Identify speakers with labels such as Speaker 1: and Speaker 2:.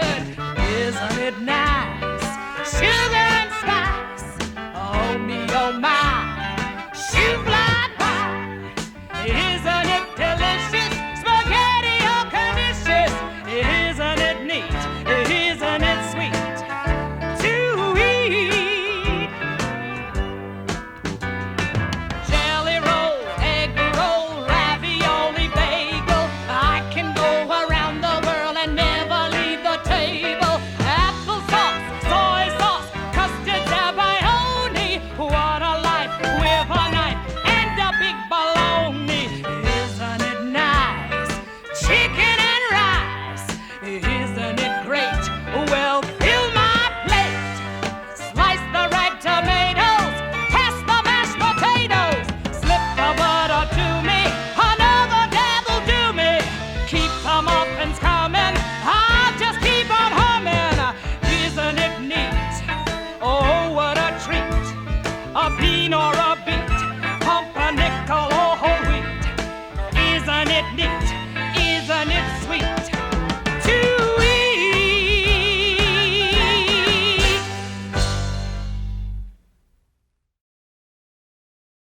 Speaker 1: mustard. Isn't it nice? Sugar and spice. Oh me, oh my. Shoe fly pie. Isn't it delicious? Spaghetti or delicious. Isn't it neat? Isn't it sweet to eat? Jelly roll, egg roll, ravioli, bagel. I can go around the world and never leave the table. Applesauce, soy sauce, custard, abalone. What a life with a knife and a big bologna. Isn't it nice? Chicken and rice. Isn't it great? Well, fill my plate. Slice the red tomatoes. Pass the mashed potatoes. Slip the butter to me. Another devil do me. Keep the muffins coming. I'll just keep on humming. Isn't it neat? Oh, what a treat. A bean or a beet. Pumpernickel or whole wheat. Isn't it neat? Isn't it sweet?